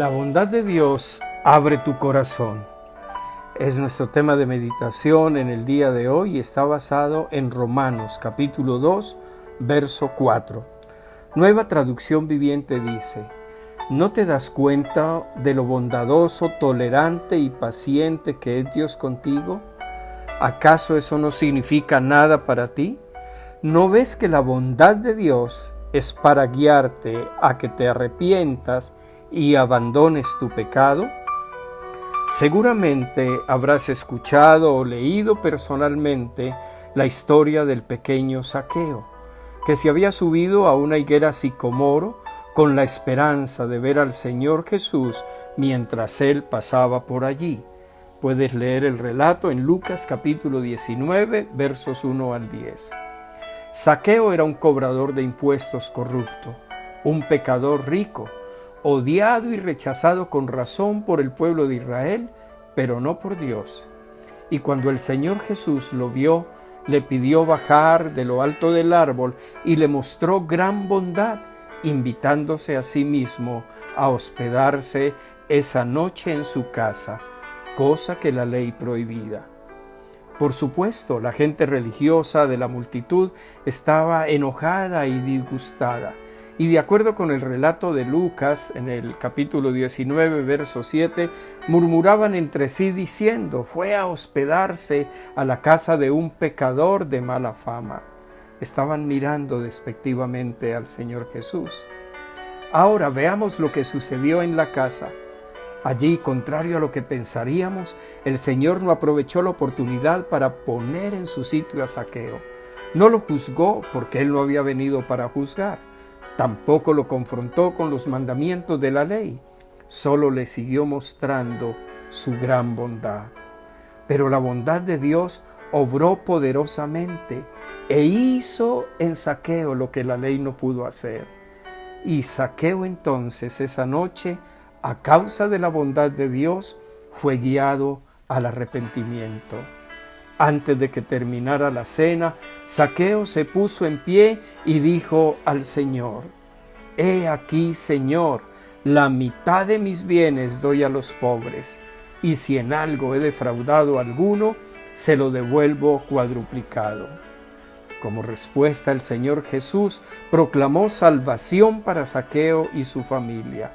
La bondad de Dios abre tu corazón. Es nuestro tema de meditación en el día de hoy y está basado en Romanos capítulo 2, verso 4. Nueva Traducción Viviente dice: ¿No te das cuenta de lo bondadoso, tolerante y paciente que es Dios contigo? ¿Acaso eso no significa nada para ti? ¿No ves que la bondad de Dios es para guiarte a que te arrepientas y abandones tu pecado? Seguramente habrás escuchado o leído personalmente la historia del pequeño Zaqueo, que se había subido a una higuera sicomoro con la esperanza de ver al Señor Jesús mientras él pasaba por allí. Puedes leer el relato en Lucas capítulo 19, versos 1 al 10. Zaqueo era un cobrador de impuestos corrupto, un pecador rico, odiado y rechazado con razón por el pueblo de Israel, pero no por Dios. Y cuando el Señor Jesús lo vio, le pidió bajar de lo alto del árbol y le mostró gran bondad, invitándose a sí mismo a hospedarse esa noche en su casa, cosa que la ley prohibía. Por supuesto, la gente religiosa de la multitud estaba enojada y disgustada. Y de acuerdo con el relato de Lucas, en el capítulo 19, verso 7, murmuraban entre sí diciendo: fue a hospedarse a la casa de un pecador de mala fama. Estaban mirando despectivamente al Señor Jesús. Ahora veamos lo que sucedió en la casa. Allí, contrario a lo que pensaríamos, el Señor no aprovechó la oportunidad para poner en su sitio a Zaqueo. No lo juzgó porque él no había venido para juzgar. Tampoco lo confrontó con los mandamientos de la ley. Solo le siguió mostrando su gran bondad. Pero la bondad de Dios obró poderosamente e hizo en Zaqueo lo que la ley no pudo hacer. Y Zaqueo entonces esa noche, a causa de la bondad de Dios, fue guiado al arrepentimiento. Antes de que terminara la cena, Zaqueo se puso en pie y dijo al Señor: «He aquí, Señor, la mitad de mis bienes doy a los pobres, y si en algo he defraudado a alguno, se lo devuelvo cuadruplicado». Como respuesta, el Señor Jesús proclamó salvación para Zaqueo y su familia,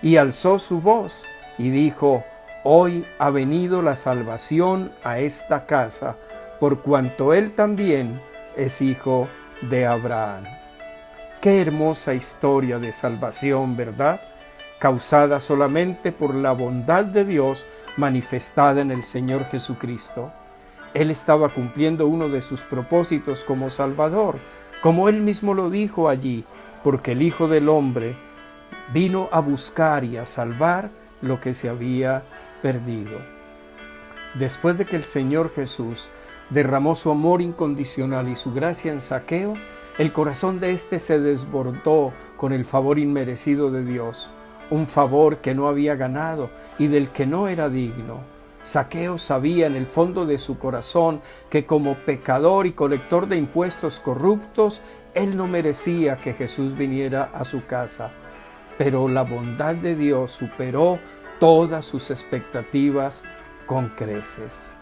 y alzó su voz y dijo: «Hoy ha venido la salvación a esta casa, por cuanto él también es hijo de Abraham». Qué hermosa historia de salvación, ¿verdad? Causada solamente por la bondad de Dios manifestada en el Señor Jesucristo. Él estaba cumpliendo uno de sus propósitos como Salvador, como él mismo lo dijo allí, porque el Hijo del Hombre vino a buscar y a salvar lo que se había perdido. Después de que el Señor Jesús derramó su amor incondicional y su gracia en Zaqueo, el corazón de éste se desbordó con el favor inmerecido de Dios, un favor que no había ganado y del que no era digno. Zaqueo sabía en el fondo de su corazón que como pecador y colector de impuestos corruptos, él no merecía que Jesús viniera a su casa. Pero la bondad de Dios superó todas sus expectativas con creces.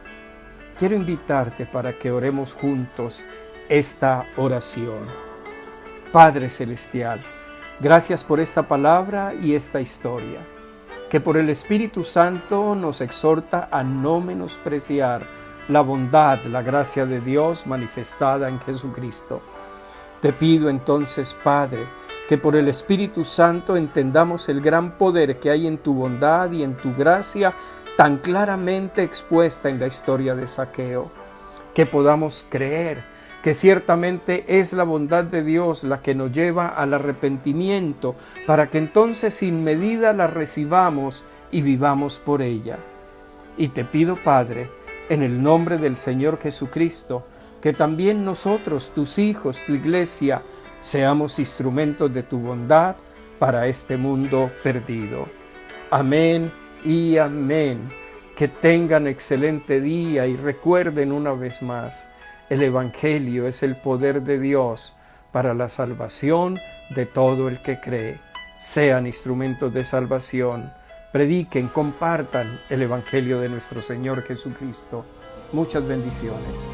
Quiero invitarte para que oremos juntos esta oración. Padre Celestial, gracias por esta palabra y esta historia, que por el Espíritu Santo nos exhorta a no menospreciar la bondad, la gracia de Dios manifestada en Jesucristo. Te pido entonces, Padre, que por el Espíritu Santo entendamos el gran poder que hay en tu bondad y en tu gracia tan claramente expuesta en la historia de Zaqueo, que podamos creer que ciertamente es la bondad de Dios la que nos lleva al arrepentimiento, para que entonces sin medida la recibamos y vivamos por ella. Y te pido, Padre, en el nombre del Señor Jesucristo, que también nosotros, tus hijos, tu iglesia, seamos instrumentos de tu bondad para este mundo perdido. Amén y amén. Que tengan excelente día y recuerden una vez más: el Evangelio es el poder de Dios para la salvación de todo el que cree. Sean instrumentos de salvación prediquen, compartan el Evangelio de nuestro Señor Jesucristo. Muchas bendiciones.